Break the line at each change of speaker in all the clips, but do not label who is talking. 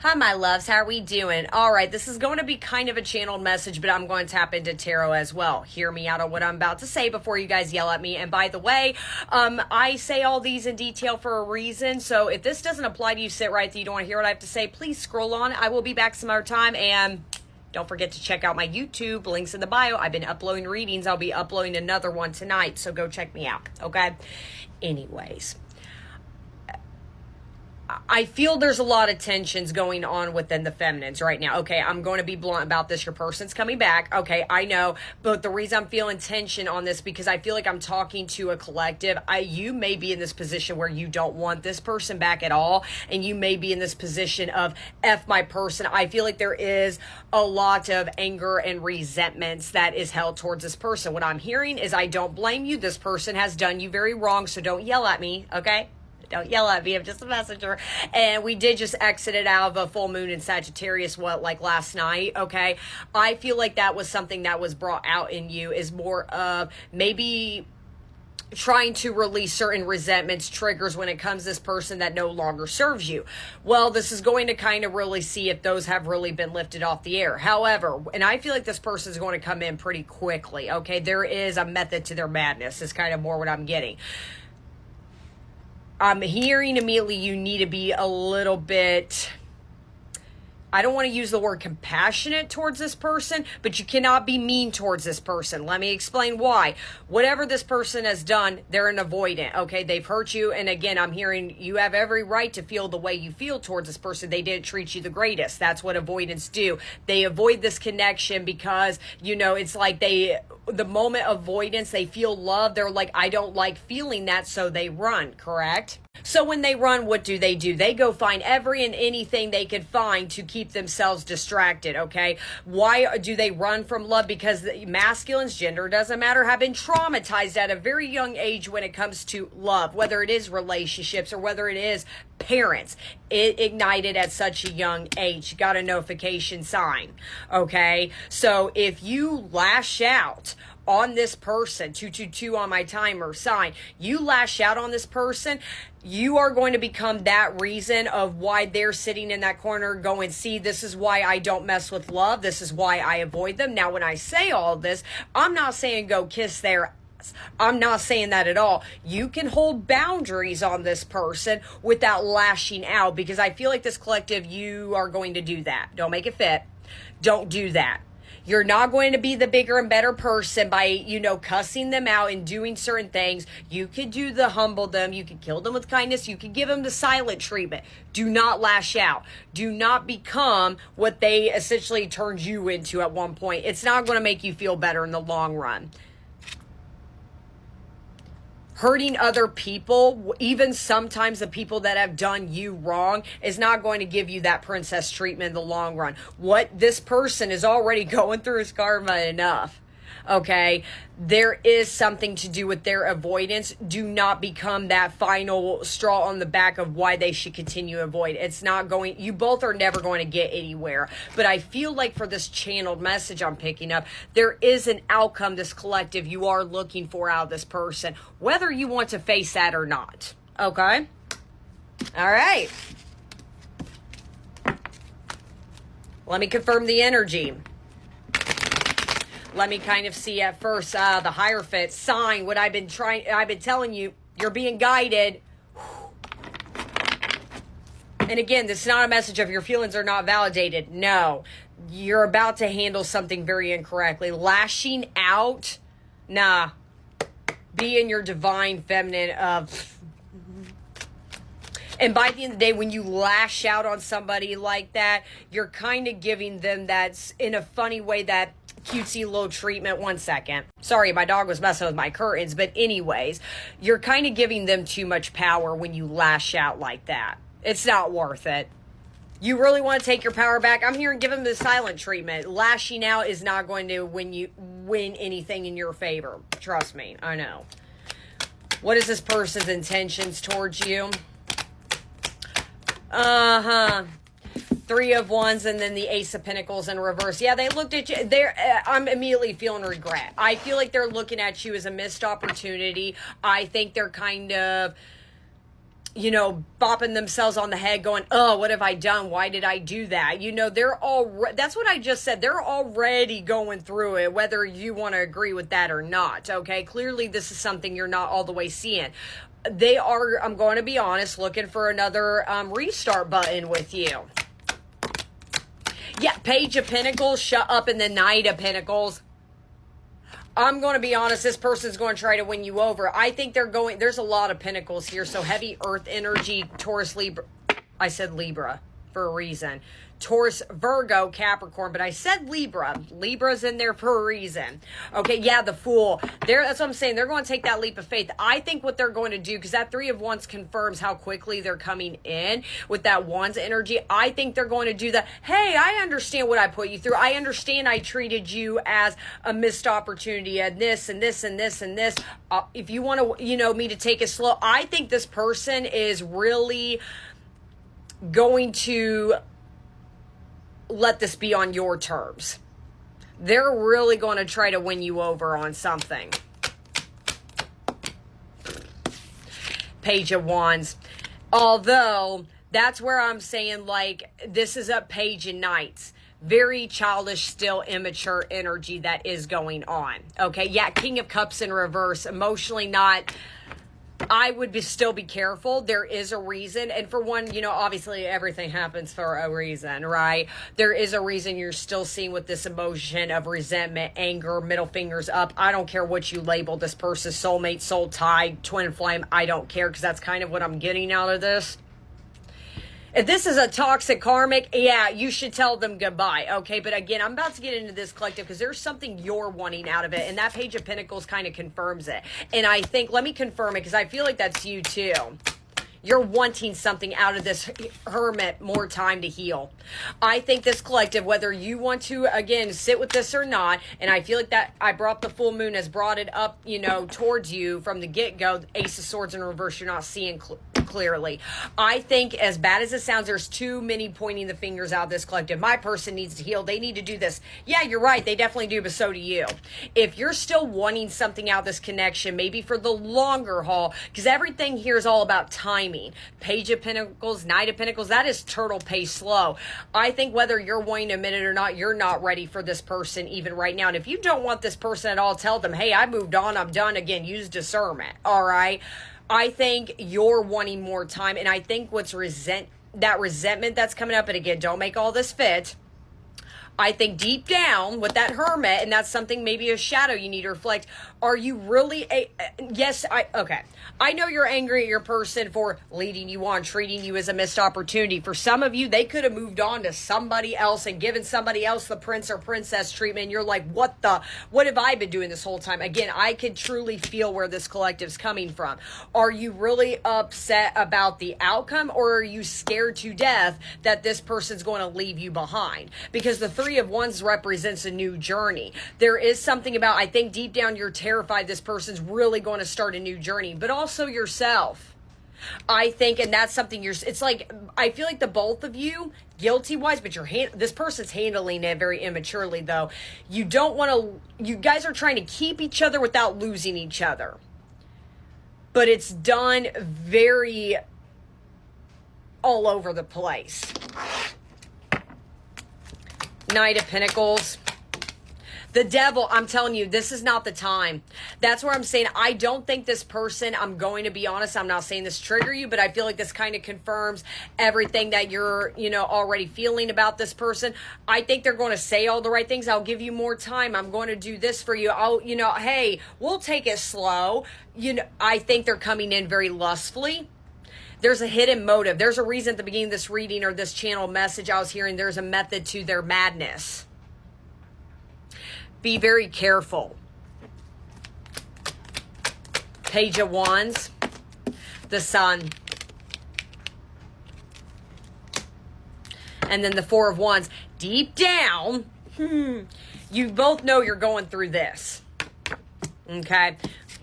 Hi, my loves. How are we doing? All right, this is going to be kind of a channeled message, but I'm going to tap into tarot as well. Hear me out on what I'm about to say before you guys yell at me. And by the way, I say all these in detail for a reason. So if this doesn't apply to you, sit right there. You don't want to hear what I have to say, please scroll on. I will be back some other time. And don't forget to check out my YouTube. Links in the bio. I've been uploading readings. I'll be uploading another one tonight. So go check me out. Okay? Anyways. I feel there's a lot of tensions going on within the feminines right now. Okay, I'm going to be blunt about this. Your person's coming back. Okay, I know. But the reason I'm feeling tension on this, because I feel like I'm talking to a collective. You may be in this position where you don't want this person back at all. And you may be in this position of F my person. I feel like there is a lot of anger and resentments that is held towards this person. What I'm hearing is I don't blame you. This person has done you very wrong. So don't yell at me, okay? Don't yell at me. I'm just a messenger. And we did just exit it out of a full moon in Sagittarius, like last night, okay? I feel like that was something that was brought out in you, is more of maybe trying to release certain resentments, triggers when it comes to this person that no longer serves you. Well, this is going to kind of really see if those have really been lifted off the air. However, and I feel like this person is going to come in pretty quickly, okay? There is a method to their madness, is kind of more what I'm getting. I'm hearing immediately you need to be a little bit, I don't want to use the word compassionate towards this person, but you cannot be mean towards this person. Let me explain why. Whatever this person has done, they're an avoidant, okay? They've hurt you, and again, I'm hearing you have every right to feel the way you feel towards this person. They didn't treat you the greatest. That's what avoidants do. They avoid this connection because, it's like the moment of avoidance, they feel love. They're like, I don't like feeling that, so they run, correct? So when they run, what do? They go find every and anything they could find to keep themselves distracted, okay? Why do they run from love? Because the masculines, gender doesn't matter, have been traumatized at a very young age when it comes to love, whether it is relationships or whether it is parents. It ignited at such a young age. Got a notification sign, okay? So if you lash out on this person, 222 on my timer sign, you lash out on this person, you are going to become that reason of why they're sitting in that corner going, see, this is why I don't mess with love. This is why I avoid them. Now, when I say all this, I'm not saying go kiss their ass. I'm not saying that at all. You can hold boundaries on this person without lashing out, because I feel like this collective, you are going to do that. Don't make it fit. Don't do that. You're not going to be the bigger and better person by, cussing them out and doing certain things. You could do the humble them. You could kill them with kindness. You could give them the silent treatment. Do not lash out. Do not become what they essentially turned you into at one point. It's not going to make you feel better in the long run. Hurting other people, even sometimes the people that have done you wrong, is not going to give you that princess treatment in the long run. What this person is already going through is karma enough. Okay, there is something to do with their avoidance. Do not become that final straw on the back of why they should continue to avoid. It's not going, you both are never going to get anywhere. But I feel like for this channeled message I'm picking up, there is an outcome, this collective, you are looking for out of this person, whether you want to face that or not. Okay? All right. Let me confirm the energy. Let me kind of see at first the Hierophant sign. What I've been telling you, you're being guided. And again, this is not a message of your feelings are not validated. No, you're about to handle something very incorrectly. Lashing out, nah. Be in your divine feminine of. And by the end of the day, when you lash out on somebody like that, you're kind of giving them that, in a funny way, that cutesy little treatment. One second. Sorry, my dog was messing with my curtains. But anyways, you're kind of giving them too much power when you lash out like that. It's not worth it. You really want to take your power back? I'm here and give them the silent treatment. Lashing out is not going to win anything in your favor. Trust me, I know. What is this person's intentions towards you? Three of Wands and then the Ace of Pentacles in reverse. Yeah, they looked at you. I'm immediately feeling regret. I feel like they're looking at you as a missed opportunity. I think they're kind of bopping themselves on the head going, oh, what have I done? Why did I do that? That's what I just said. They're already going through it, whether you want to agree with that or not. Okay. Clearly this is something you're not all the way seeing. They are, I'm going to be honest, looking for another restart button with you. Yeah. Page of Pentacles, shut up in the Knight of Pentacles. I'm going to be honest, this person's going to try to win you over. I think there's a lot of pentacles here. So heavy earth energy, Taurus, Libra. I said Libra for a reason. Taurus, Virgo, Capricorn, but I said Libra. Libra's in there for a reason. Okay, yeah, the Fool. That's what I'm saying. They're going to take that leap of faith. I think what they're going to do, because that Three of Wands confirms how quickly they're coming in with that Wands energy. I think they're going to do that. Hey, I understand what I put you through. I understand I treated you as a missed opportunity and this and this and this and this. If you want to, me to take it slow, I think this person is really going to let this be on your terms. They're really going to try to win you over on something. Page of Wands. Although, that's where I'm saying, this is a Page of Knights. Very childish, still immature energy that is going on. Okay, yeah, King of Cups in reverse. Emotionally not... I would still be careful. There is a reason. And for one, obviously everything happens for a reason, right? There is a reason you're still seeing with this emotion of resentment, anger, middle fingers up. I don't care what you label this person, soulmate, soul tie, twin flame. I don't care, because that's kind of what I'm getting out of this. If this is a toxic karmic, yeah, you should tell them goodbye, okay? But again, I'm about to get into this collective because there's something you're wanting out of it, and that Page of Pentacles kind of confirms it. And I think, let me confirm it, because I feel like that's you too. You're wanting something out of this Hermit, more time to heal. I think this collective, whether you want to, again, sit with this or not, and I feel like that I brought the full moon, has brought it up, towards you from the get-go. Ace of Swords in reverse, you're not seeing clearly. I think, as bad as it sounds, there's too many pointing the fingers out of this collective. My person needs to heal. They need to do this. Yeah, you're right. They definitely do, but so do you. If you're still wanting something out of this connection, maybe for the longer haul, because everything here is all about timing. Page of Pentacles, Knight of Pentacles, that is turtle pace slow. I think whether you're wanting to admit it or not, you're not ready for this person even right now. And if you don't want this person at all, tell them, hey, I moved on, I'm done. Again, use discernment, all right? I think you're wanting more time, and I think what's that resentment that's coming up, and again, don't make all this fit. I think deep down with that Hermit, and that's something, maybe a shadow you need to reflect. Are you really okay. I know you're angry at your person for leading you on, treating you as a missed opportunity. For some of you, they could have moved on to somebody else and given somebody else the prince or princess treatment. You're like, what have I been doing this whole time? Again, I could truly feel where this collective's coming from. Are you really upset about the outcome, or are you scared to death that this person's going to leave you behind? Because the Three of Wands represents a new journey. There is something about, I think deep down you're terrified this person's really going to start a new journey, but also yourself. I think, and that's something it's like, I feel like the both of you, guilty wise, but this person's handling it very immaturely though. You guys are trying to keep each other without losing each other. But it's done very all over the place. Knight of Pentacles. The Devil, I'm telling you, this is not the time. That's where I'm saying, I don't think this person, I'm going to be honest, I'm not saying this trigger you, but I feel like this kind of confirms everything that you're, already feeling about this person. I think they're going to say all the right things. I'll give you more time. I'm going to do this for you. Hey, we'll take it slow. I think they're coming in very lustfully. There's a hidden motive. There's a reason at the beginning of this reading or this channel message I was hearing, there's a method to their madness. Be very careful. Page of Wands, the Sun. And then the Four of Wands. Deep down, you both know you're going through this. Okay?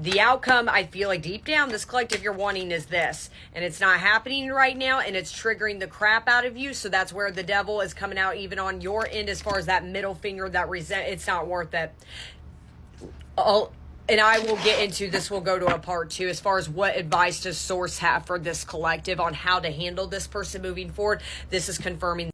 The outcome, I feel like deep down, this collective you're wanting is this. And it's not happening right now, and it's triggering the crap out of you. So that's where the Devil is coming out even on your end as far as that middle finger, that resent. It's not worth it. and I will get into this, we'll go to a part 2 as far as what advice does source have for this collective on how to handle this person moving forward. This is confirming